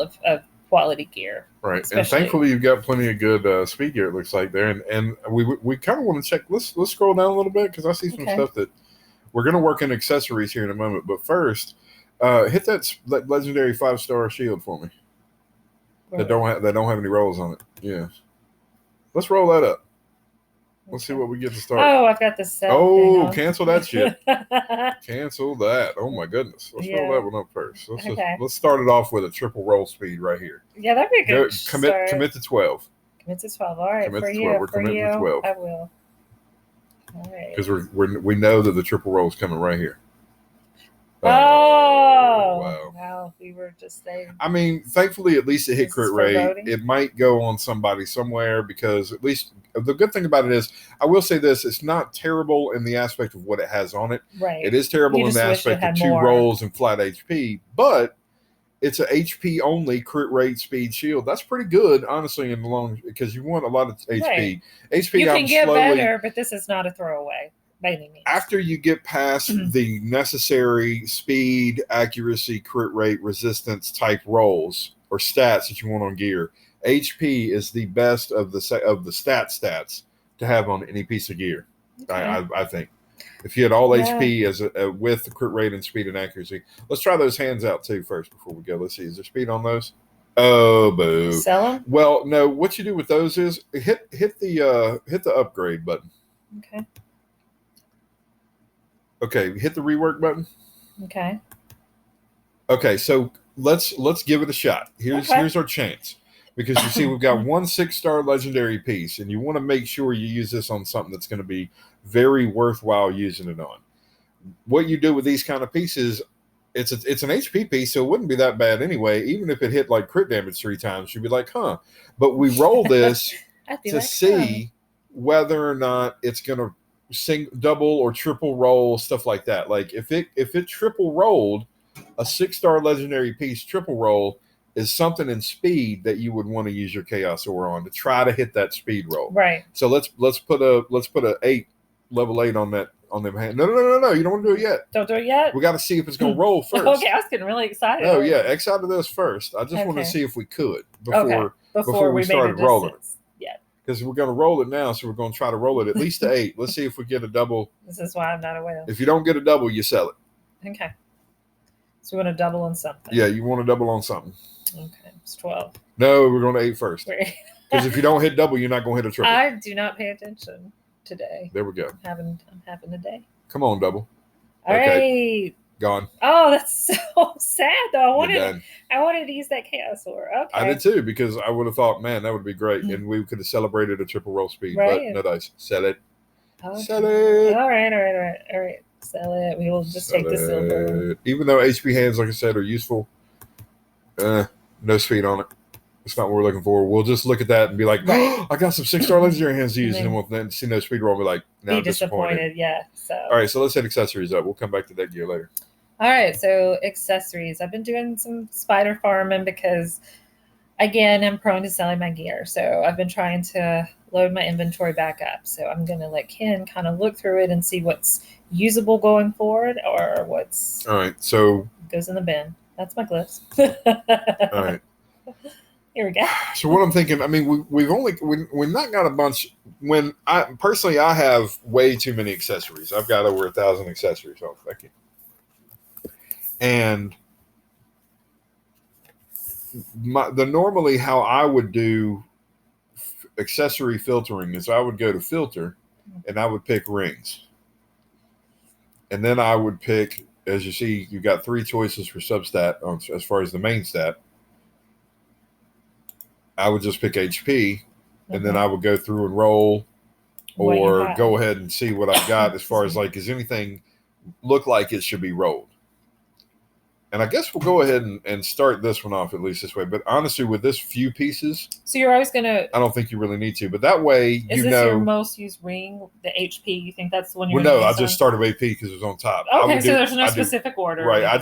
of quality gear. Right, Especially. and thankfully you've got plenty of good speed gear. It looks like there, and we kind of want to check. Let's scroll down a little bit because I see some stuff that we're going to work in accessories here in a moment. But first, hit that legendary 5-star shield for me. That don't have any rolls on it. Yeah, let's roll that up. Let's see what we get to start. Oh, I've got the set. Oh, cancel that shit. Cancel that. Oh my goodness. Let's roll that one up first. Let's start it off with a triple roll speed right here. Yeah, that'd be a good start. Commit to 12. Commit to 12. All right. Commit for to 12. you. We're for committing you, to 12. I will. All right. Because we know that the triple roll is coming right here. Wow. We were just saying. I mean, thankfully, at least it hit crit rate. It might go on somebody somewhere because at least the good thing about it is, I will say this, it's not terrible in the aspect of what it has on it. Right. It is terrible in the aspect of 2 rolls and flat HP, but it's a HP only crit rate speed shield. That's pretty good, honestly, in the long, because you want a lot of HP. Right. HP, you can get better, but this is not a throwaway. By any means. After you get past the necessary speed, accuracy, crit rate, resistance type rolls or stats that you want on gear, HP is the best of the stats to have on any piece of gear. Okay. I think if you had all HP as with the crit rate and speed and accuracy, let's try those hands out too first before we go. Let's see, is there speed on those? Oh, boo! Sell them? Well, no. What you do with those is hit the upgrade button. Okay. Okay, hit the rework button. Okay. Okay, so let's give it a shot. Here's our chance. Because you see we've got 1 6-star legendary piece, and you want to make sure you use this on something that's going to be very worthwhile using it on. What you do with these kind of pieces, it's an HP piece, so it wouldn't be that bad anyway. Even if it hit like crit damage 3 times, you'd be like, huh. But we roll this to see whether or not it's going to double or triple roll, stuff like that. Like if it triple rolled, a 6-star legendary piece triple roll is something in speed that you would want to use your Chaos Ore on to try to hit that speed roll. Right. So let's put a 8 level 8 on that on them hand. No, you don't want to do it yet. Don't do it yet. We got to see if it's going to roll first. Okay, I was getting really excited. Oh yeah, X out of this first. I just wanted to see if we could before we started rolling it. Because we're going to roll it now, so we're going to try to roll it at least to 8. Let's see if we get a double. This is why I'm not a whale. If you don't get a double, you sell it. Okay. So we want to double on something. Yeah, you want to double on something. Okay, it's 12. No, we're going to 8 first. Because if you don't hit double, you're not going to hit a triple. I do not pay attention today. There we go. I'm having a day. Come on, double. All right. Gone. Oh, that's so sad though. I wanted to use that Chaos Ore. Okay. I did too, because I would have thought, man, that would be great. And we could have celebrated a triple roll speed. Right. But no dice. Sell it. Okay. Sell it. All right. Sell it. We will just take the silver. Even though HP hands, like I said, are useful, no speed on it. It's not what we're looking for. We'll just look at that and be like, I got some 6-star legendary hands to use, and we'll then see no speed roll and be like, now I'm disappointed. Yeah. So. All right, so let's hit accessories up. We'll come back to that gear later. All right, so accessories. I've been doing some spider farming because, again, I'm prone to selling my gear. So I've been trying to load my inventory back up. So I'm going to let Ken kind of look through it and see what's usable going forward or what's... All right, so... goes in the bin. That's my glyphs. All right. Here we go. So what I'm thinking, I mean, we've not got a bunch. When I have way too many accessories. I've got over 1,000 accessories. Oh, thank you. And normally how I would do accessory filtering is I would go to filter and I would pick rings. And then I would pick, as you see, you got 3 choices for substat as far as the main stat. I would just pick HP, and then I would go through and roll or go ahead and see what I've got as far as like, does anything look like it should be rolled? And I guess we'll go ahead and start this one off at least this way. But honestly, with this few pieces, so you're always gonna. I don't think you really need to. But that way, is this your most used ring? The HP? You think that's the one you're? Well, no, I just started with AP because it was on top. Okay, so there's no specific order. Right, I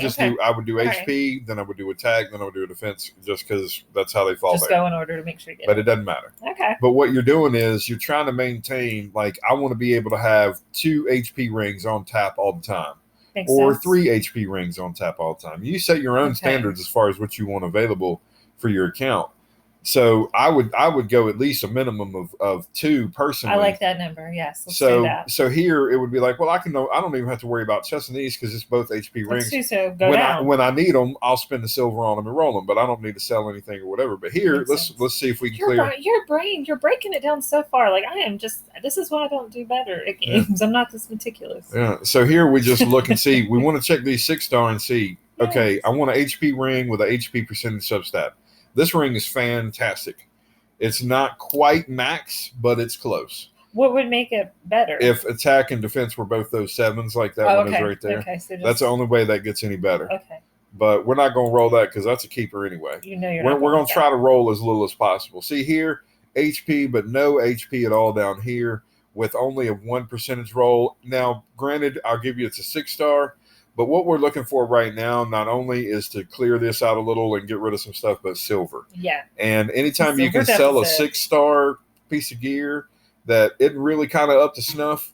would do HP, then I would do attack, then I would do a defense, just because that's how they fall. Just go in order to make sure you get. But it doesn't matter. Okay. But what you're doing is you're trying to maintain. Like, I want to be able to have 2 HP rings on tap all the time. Makes or sense. 3 HP rings on tap all the time. You set your own standards as far as what you want available for your account. So I would go at least a minimum of 2 personally. I like that number. Yes, let's do that. So here it would be like, well, I don't even have to worry about chesting these because it's both HP rings. So go down. When I need them, I'll spend the silver on them and roll them, but I don't need to sell anything or whatever. But here, let's see if we can clear. Your brain, you're breaking it down so far. Like I am just. This is why I don't do better at games. Yeah. I'm not this meticulous. Yeah. So here we just look and see. We want to check these 6-star and see. Yes. Okay, I want an HP ring with an HP percentage substat. This ring is fantastic. It's not quite max, but it's close. What would make it better? If attack and defense were both those 7s like that one is right there. Okay, so that's the only way that gets any better. Okay. But we're not going to roll that because that's a keeper anyway. You know we're going to try to roll as little as possible. See here, HP, but no HP at all down here with only a 1% roll. Now, granted, I'll give you it's a 6-star. But what we're looking for right now, not only is to clear this out a little and get rid of some stuff, but silver. Yeah. And anytime you can sell a 6-star piece of gear that isn't really kind of up to snuff,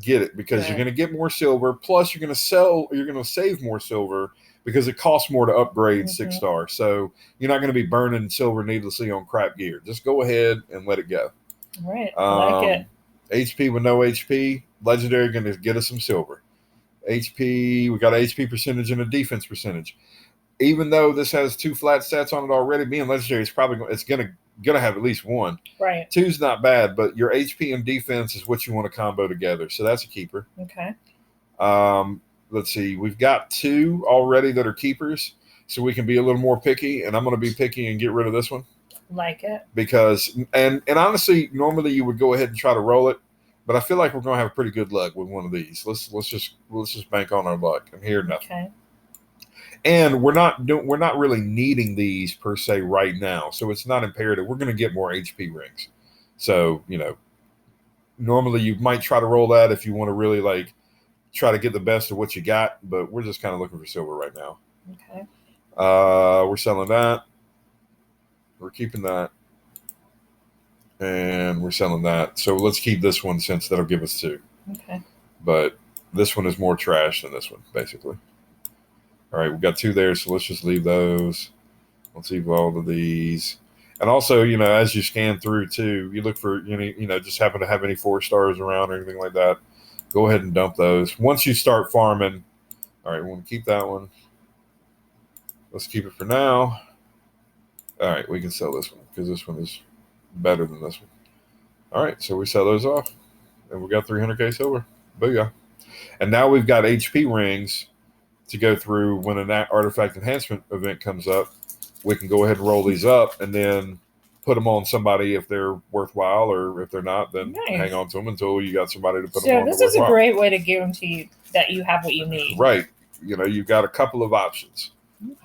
get it because you're going to get more silver. Plus, you're going to save more silver because it costs more to upgrade 6-star. So you're not going to be burning silver needlessly on crap gear. Just go ahead and let it go. All right. I like it. HP with no HP, legendary going to get us some silver. HP, we got an HP percentage and a defense percentage. Even though this has 2 flat stats on it already, being legendary is probably gonna have at least 1. Right. 2's not bad, but your HP and defense is what you want to combo together. So that's a keeper. Okay. Let's see. We've got 2 already that are keepers, so we can be a little more picky. And I'm going to be picky and get rid of this one. Like it. Because and honestly, normally you would go ahead and try to roll it. But I feel like we're going to have pretty good luck with one of these. Let's just bank on our luck. I'm here nothing. Okay. And we're not really needing these per se right now, so it's not imperative. We're going to get more HP rings. So normally you might try to roll that if you want to really like try to get the best of what you got. But we're just kind of looking for silver right now. Okay. We're selling that. We're keeping that. And we're selling that. So let's keep this one since that'll give us 2. Okay. But this one is more trash than this one, basically. All right, we've got 2 there, so let's just leave those. Let's leave all of these. And also, as you scan through too, you look for just happen to have any 4-stars around or anything like that. Go ahead and dump those. Once you start farming, all right, we want to keep that one. Let's keep it for now. All right, we can sell this one because this one is better than this one. All right, so we sell those off, and we got 300k silver. Booyah! And now we've got HP rings to go through when an artifact enhancement event comes up. We can go ahead and roll these up, and then put them on somebody if they're worthwhile, or if they're not, then hang on to them until you got somebody to put them on. So this is a great way to guarantee that you have what you need. Right. You've got a couple of options,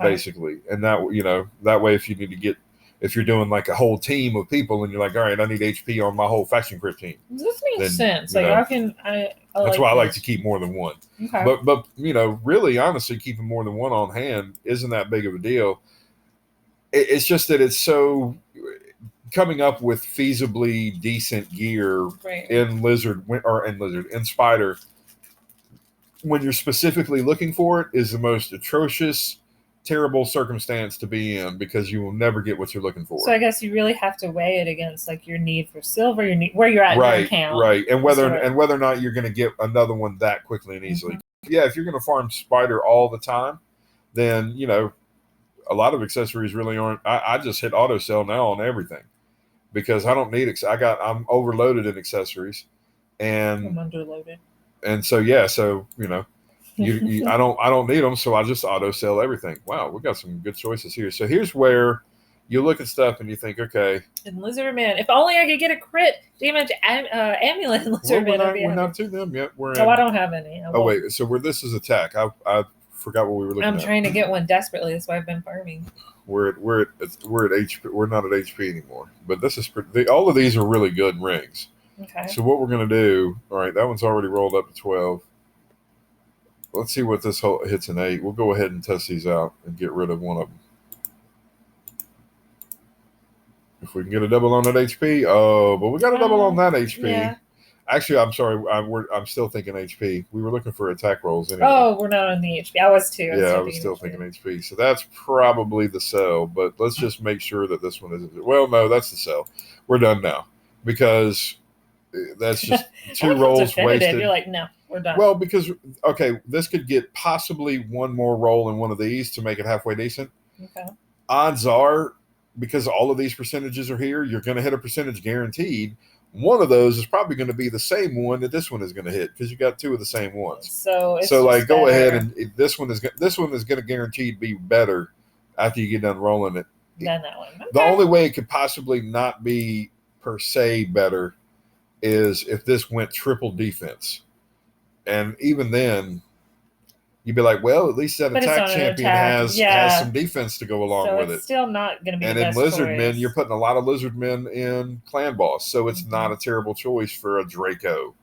basically, and that way if you need to get. If you're doing like a whole team of people and you're like, all right, I need HP on my whole faction crypt team. This makes sense. Like that's why I like to keep more than 1. Okay. But really, honestly, keeping more than 1 on hand isn't that big of a deal. It's just that it's so coming up with feasibly decent gear in Spider. When you're specifically looking for it, is the most atrocious, terrible circumstance to be in because you will never get what you're looking for. So I guess you really have to weigh it against like your need for silver, your need where you're at in your account, right, and whether or not you're going to get another one that quickly and easily. Yeah, if you're going to farm Spider all the time, then a lot of accessories really aren't. I just hit auto sell now on everything because I don't need. I'm overloaded in accessories, and I'm underloaded, and so I don't need them, so I just auto sell everything. Wow, we got some good choices here. So here's where you look at stuff and you think, okay. And Lizard Man, if only I could get a crit damage amulet in Lizard Man. We're not to them yet. I don't have any. Wait, so this is attack. I forgot what we were looking at. I'm trying to get one desperately. That's why I've been farming. We're at HP. We're not at HP anymore. But this is all of these are really good rings. Okay. So what we're gonna do? All right, that one's already rolled up to 12. Let's see what this hits an 8. We'll go ahead and test these out and get rid of one of them. If we can get a double on that HP. Oh, but we got a double on that HP. Yeah. Actually, I'm sorry. I'm still thinking HP. We were looking for attack rolls anyway. Oh, we're not on the HP. I was too. Yeah, I was still thinking HP. So that's probably the sell. But let's just make sure that this one isn't. Well, no, that's the sell. We're done now because that's just two rolls wasted. You're like, no, we're done. Well, because okay, this could get possibly one more roll in one of these to make it halfway decent. Okay. Odds are, because all of these percentages are here, you're going to hit a percentage guaranteed. One of those is probably going to be the same one that this one is going to hit because you got two of the same ones. So like go ahead and this one is going to guaranteed be better after you get done rolling it. Than that one. Okay. The only way it could possibly not be per se better is if this went triple defense, and even then you'd be like, well, at least that attack champion has some defense to go along with it. It's still not going to be and the in best lizard choice. men, you're putting a lot of lizard men in clan boss, so it's not a terrible choice for a Draco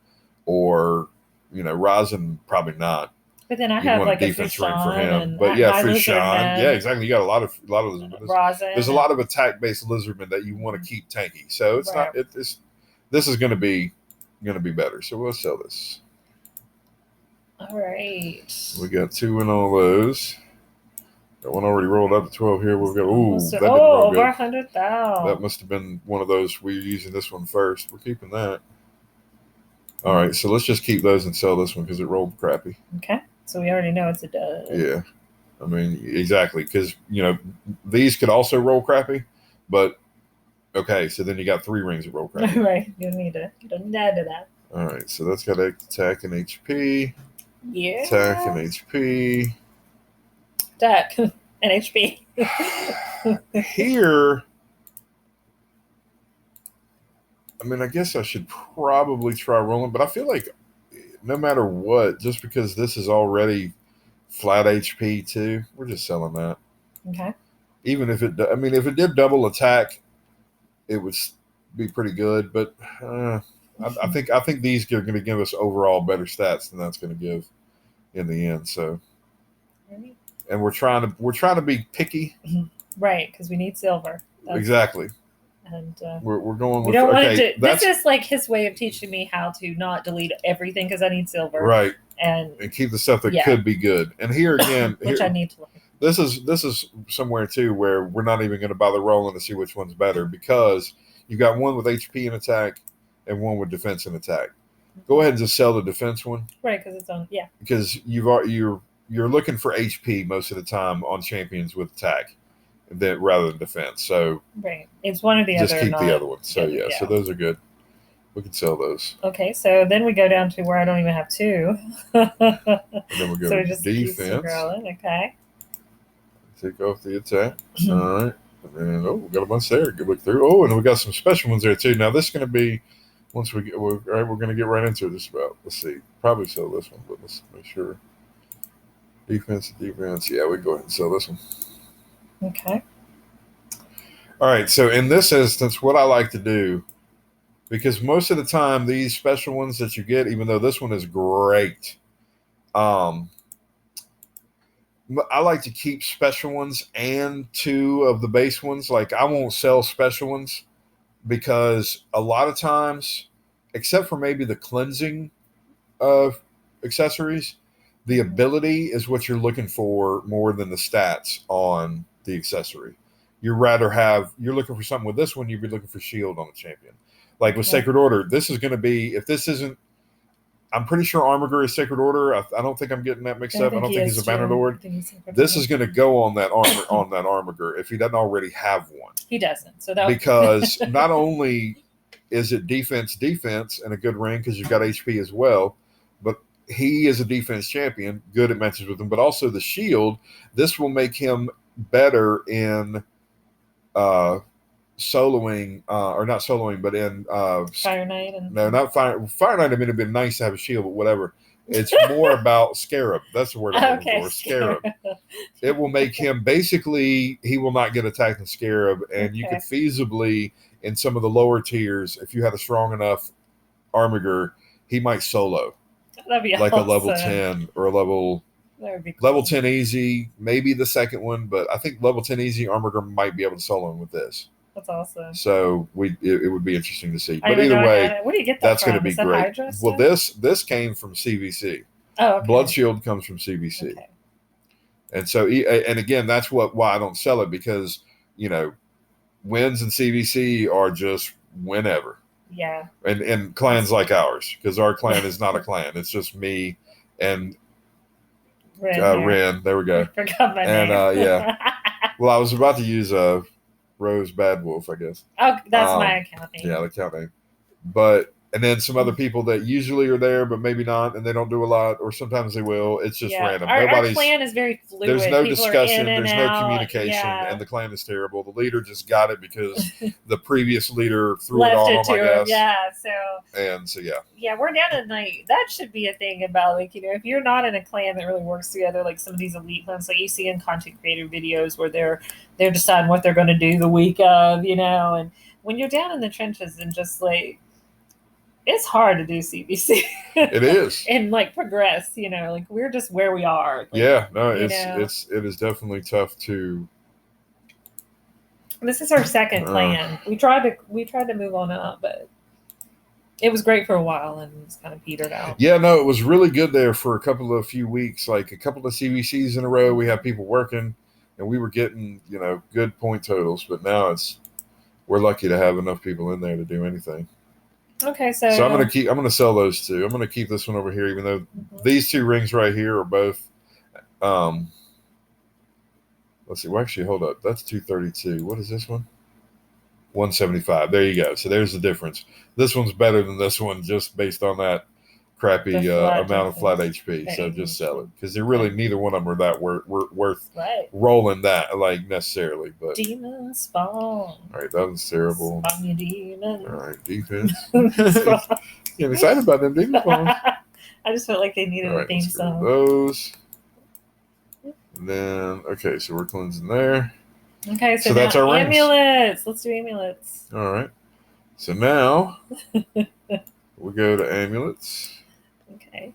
or Rosin, probably not. But then I have like a defense ring for him. And but yeah, Frishan, yeah, exactly. You got a lot of lizard men. There's a lot of attack based lizard men that you want to keep tanky. So it's not. This is going to be better. So we'll sell this. All right. We got 2 in all those. That one already rolled up to 12 here. We've got that didn't roll good. Over 100,000. That must have been one of those we were using this one first. We're keeping that. All right, so let's just keep those and sell this one because it rolled crappy. Okay, so we already know it's a dud. Yeah, I mean exactly because these could also roll crappy, but okay, so then you got 3 rings that roll crappy. Right, you don't need to add to that. All right, so that's got attack and HP. Yeah. Attack and HP. Attack and HP. Here, I mean, I guess I should probably try rolling, but I feel like no matter what, just because this is already flat HP too, we're just selling that. Okay. Even if if it did double attack, it would be pretty good. But I think these are going to give us overall better stats than that's going to give in the end. So, and we're trying to be picky, right? Because we need silver. Exactly. And we're going with. We don't want to. This is like his way of teaching me how to not delete everything because I need silver. Right. And keep the stuff that could be good. And here again, which I need to look. This is somewhere too where we're not even going to bother rolling to see which one's better because you've got one with HP and attack and one with defense and attack. Go ahead and just sell the defense one. Right, because it's on. Yeah. Because you're looking for HP most of the time on champions with attack, rather than defense. So right, it's one or the just other. Just keep the other one. So yeah, so those are good. We can sell those. Okay, so then we go down to where I don't even have 2. And then we go so to we just defense. Okay. Take off the attack. All right. And then, we got a bunch there. Good look through. Oh, and we got some special ones there too. Now this is going to be once we get. We're going to get right into this. Let's see. Probably sell this one, but let's make sure. Defense. Yeah, we go ahead and sell this one. Okay. All right. So in this instance, what I like to do, because most of the time these special ones that you get, even though this one is great, I like to keep special ones and 2 of the base ones. Like I won't sell special ones because a lot of times, except for maybe the cleansing of accessories, the ability is what you're looking for more than the stats on the accessory. You're looking for something with this one, you'd be looking for shield on the champion. Like with Sacred Order, this is going to be, if this isn't, I'm pretty sure Armiger is Sacred Order. I don't think I'm getting that mixed up. I don't think he's a Banner Lord. This is going to go on that Armiger if he doesn't already have one. He doesn't. So that because not only is it defense and a good ring because you've got HP as well, but he is a defense champion, good at matches with him, but also the shield. This will make him better in soloing, or not soloing, but in Fire Knight. No, not Fire Knight. I mean, it'd be nice to have a shield, but whatever. It's more about Scarab. That's the word I'm looking for. Scarab. It will make him basically, he will not get attacked in Scarab, and you could feasibly, in some of the lower tiers, if you had a strong enough Armiger, he might solo. That'd be like awesome. A level 10 or a level. That would be cool. Level 10 easy, maybe the second one, but I think level 10 easy Armiger might be able to solo him with this. That's awesome. So it would be interesting to see. I But didn't either know I way, had it. Where do you get that that's going to from? be Is that great. Hydra Well, stuff? this came from CVC. Oh, okay. Blood Shield comes from CVC. Okay. And so, and again, that's why I don't sell it, because, wins in CVC are just whenever. Yeah. And clans like ours, because our clan is not a clan. It's just me and Ren. There we go. I forgot my and name. Yeah. Well, I was about to use Rose Bad Wolf, I guess. Oh, that's my account name. Yeah, the account name. But and then some other people that usually are there, but maybe not, and they don't do a lot, or sometimes they will. It's just random. Our clan is very fluid. There's no people discussion. There's no out. communication, and the clan is terrible. The leader just got it because the previous leader threw it on him, I guess. Yeah. So yeah. Yeah, we're down in that should be a thing about if you're not in a clan that really works together, like some of these elite clans, like you see in content creator videos where they're deciding what they're going to do the week of, and when you're down in the trenches and just it's hard to do CVC. It is. And progress, we're just where we are. Yeah, no, it is definitely tough to. This is our second clan. We tried to move on up, but it was great for a while and it's kind of petered out. Yeah, no, it was really good there for a few weeks, like a couple of CVCs in a row. We had people working and we were getting, good point totals, but now we're lucky to have enough people in there to do anything. Okay, so I'm gonna sell those two. I'm gonna keep this one over here, even though these two rings right here are both. Let's see. Well, actually, hold up. That's 232. What is this one? 175. There you go. So there's the difference. This one's better than this one just based on that crappy amount of flat HP. So just sell it, because they're really neither one of them are that worth rolling that necessarily. But demon spawn. All right, that was terrible. Spawn your demon. All right, defense. Getting excited about them demon spawns. I just felt like they needed a theme song. Those. And then so we're cleansing there. Okay, so that's our amulets. Let's do amulets. All right. So now we go to amulets. Okay.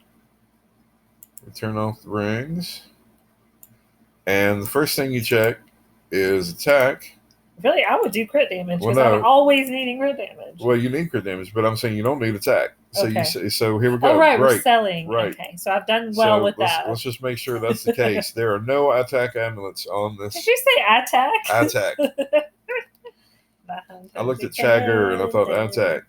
We turn off the rings. And the first thing you check is attack. Really, I would do crit damage because I'm always needing crit damage. Well, you need crit damage, but I'm saying you don't need attack. So so here we go. Oh, right, we're selling. Right. Okay, so I've done well with that. Let's just make sure that's the case. There are no attack amulets on this. Did you say attack? Attack. I looked at Chagger and I thought attack.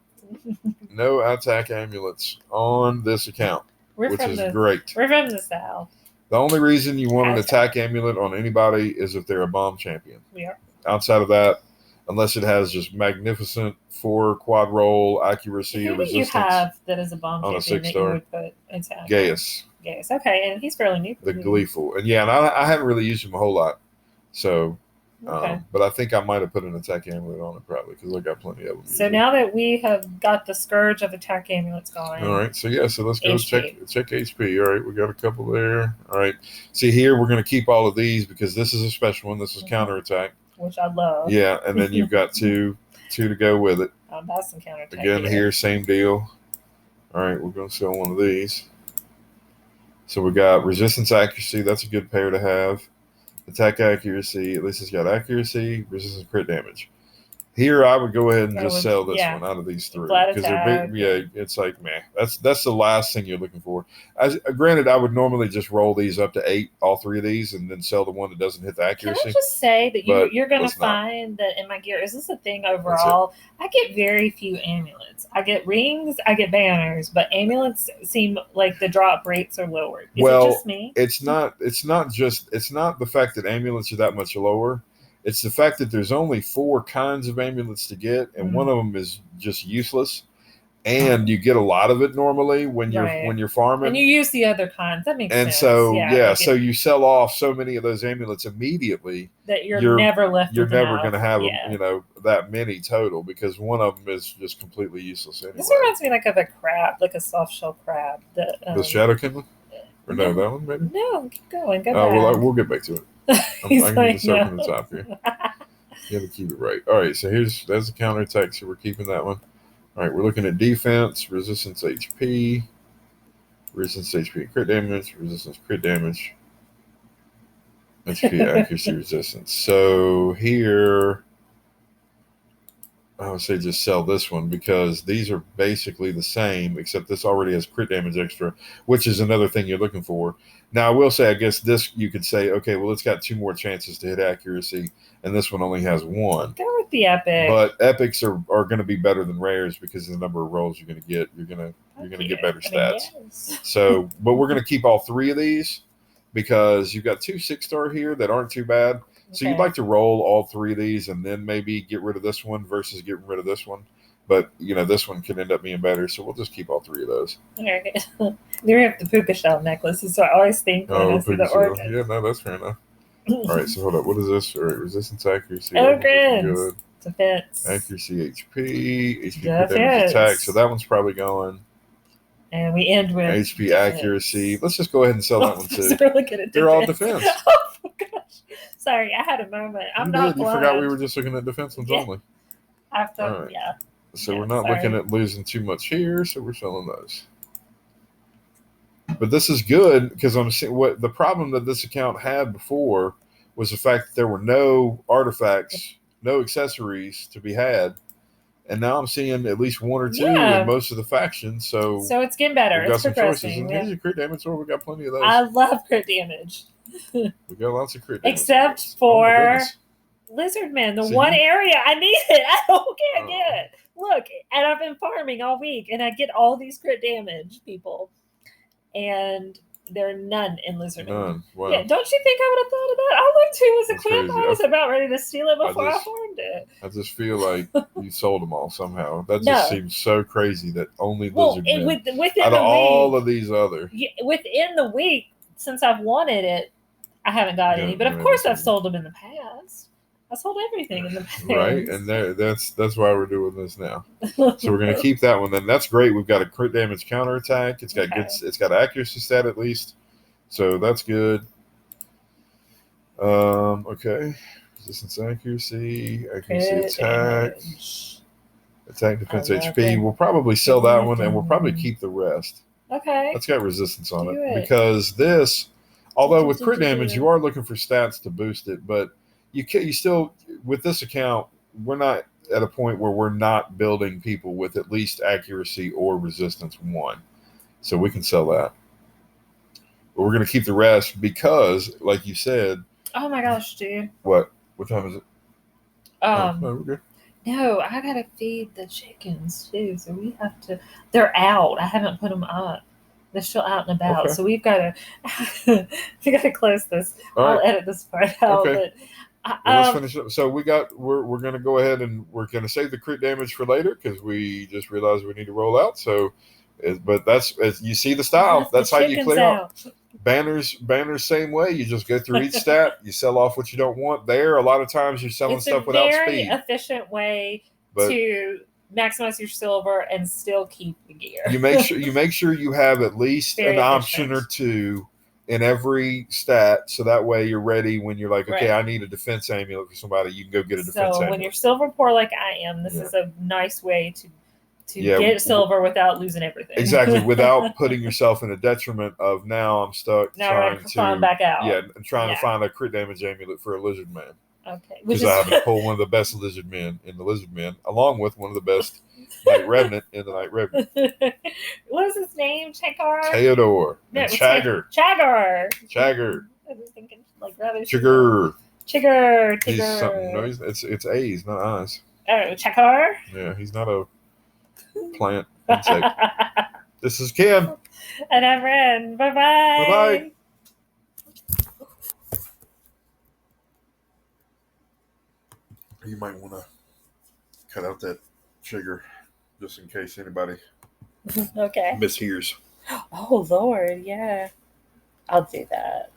No attack amulets on this account, which is great. We're from the South. The only reason you want an attack amulet on anybody is if they're a bomb champion. We are. Outside of that, unless it has just magnificent 4 quad roll accuracy or resistance. You have that is a bomb on champion a 6-star. that you would put attack. Gaius. Okay, and he's fairly new. The Gleeful. And I haven't really used him a whole lot. So, but I think I might have put an attack amulet on it probably because I got plenty of them. So now that we have got the Scourge of attack amulets going. All right. So let's go check HP. All right. We got a couple there. All right. See here, we're going to keep all of these because this is a special one. This is counterattack. Which I love. Yeah. And then you've got two to go with it. I'll buy some counterattack. Again, here, same deal. All right. We're going to sell one of these. So we got resistance accuracy. That's a good pair to have. Attack accuracy. At least it's got accuracy, resistance, crit damage. Here, I would go ahead and just sell this one out of these three because they're big. It's like meh. That's the last thing you're looking for. Granted, I would normally just roll these up to 8, all 3 of these, and then sell the one that doesn't hit the accuracy. Can I just say that you're going to find that in my gear, is this a thing overall? I get very few amulets. I get rings, I get banners, but amulets seem like the drop rates are lower. Is it just me? It's not the fact that amulets are that much lower. It's the fact that there's only 4 kinds of amulets to get, and one of them is just useless. And you get a lot of it normally when you're farming. And you use the other kinds. That makes sense. And so so you sell off so many of those amulets immediately that you're never left. You're never going to have that many total because one of them is just completely useless anyway. This reminds me of a crab, like a soft shell crab. The Shadow Kindler? Or no, that one maybe? No, keep going. Go back. Well, we'll get back to it. I can start from the top here. You have to keep it right. All right, so that's the counterattack, so we're keeping that one. All right, we're looking at defense, resistance HP, crit damage, resistance crit damage, HP accuracy resistance. So here, I would say just sell this one because these are basically the same, except this already has crit damage extra, which is another thing you're looking for. Now, I will say, I guess this you could say, okay, well, it's got 2 more chances to hit accuracy, and this one only has 1. Go with the epic. But epics are going to be better than rares because of the number of rolls you're going to get. You're going to get better stats. Yes. So, but we're going to keep all 3 of these because you've got 2 6-star here that aren't too bad. So you'd like to roll all 3 of these and then maybe get rid of this one versus getting rid of this one. But, this one could end up being better. So we'll just keep all 3 of those. Okay. Then we have the puka shell necklaces. So I always think when I see the organs. Yeah, no, that's fair enough. All right, so hold up. What is this? All right, resistance, accuracy. Good. Defense. Accuracy, HP. HP Defense. damage attack. So that one's probably going. And we end with HP defense. Accuracy. Let's just go ahead and sell that one too. They're all defense. Oh my gosh. Sorry, I had a moment. I'm not blind. You forgot we were just looking at defense ones only. Right. Yeah. So we're not looking at losing too much here, so we're selling those. But this is good because I'm seeing what the problem that this account had before was the fact that there were no artifacts, no accessories to be had. And now I'm seeing at least 1 or 2 in most of the factions. So it's getting better. We've got it's some progressing. choices. And here's your crit damage sword. We got plenty of those. I love crit damage. We got lots of crit damage. Except for Lizardman, the one area I need it. I can't get it. Look, and I've been farming all week, and I get all these crit damage, people. And there are none in Lizardman. None. Wow. Yeah, don't you think I would have thought of that? I looked too as a quimp. I was about ready to steal it before I farmed it. I just feel like you sold them all somehow. That just seems so crazy that only Lizardman. Within out of all of these other. Within the week, since I've wanted it, I haven't got any. But of course I've sold them in the past. I sold everything in the past. Right, and that's why we're doing this now. So we're gonna keep that one. Then that's great. We've got a crit damage counterattack. It's got good. It's got accuracy stat at least, so that's good. Okay, resistance, accuracy attack, attack, defense, HP. We'll probably sell that one, and we'll probably keep the rest. Okay, that's got resistance on it because this, although with crit damage, you are looking for stats to boost it, but you still, with this account, we're not at a point where we're not building people with at least accuracy or resistance 1. So we can sell that. But we're going to keep the rest because, like you said. Oh my gosh, dude. What? What time is it? No, we're good. No, I got to feed the chickens too. So we have to, they're out. I haven't put them up. They're still out and about. Okay. So we've got to close this. I'll edit this part out. Okay. But, let's finish up. So we're going to go ahead and we're going to save the crit damage for later because we just realized we need to roll out. So, but you see the style. That's how you clear out. Banners, same way. You just go through each stat. You sell off what you don't want. There, a lot of times you're selling stuff without speed. It's a very efficient way to maximize your silver and still keep the gear. You make sure you have at least an option or 2 in every stat, so that way you're ready when you're like, okay, I need a defense amulet for somebody. You can go get a defense amulet. So when you're silver poor like I am, this is a nice way to get silver without losing everything. Exactly, without putting yourself in a detriment of now I'm stuck trying to find back out. Yeah, I'm trying to find a crit damage amulet for a lizard man. Okay. Because I happen to pull one of the best lizard men in the lizard men, along with one of the best Night Revenant in the Night Revenant. What is his name? Chaggar? Theodore. No, Chaggar. Chaggar. I was thinking like rather Chigger. He's something. No, it's A's, not I's. Oh, Chaggar? Yeah, he's not a plant insect. This is Ken. And I'm Ren. Bye-bye. Bye-bye. You might want to cut out that trigger just in case anybody mishears. Oh, Lord, yeah. I'll do that.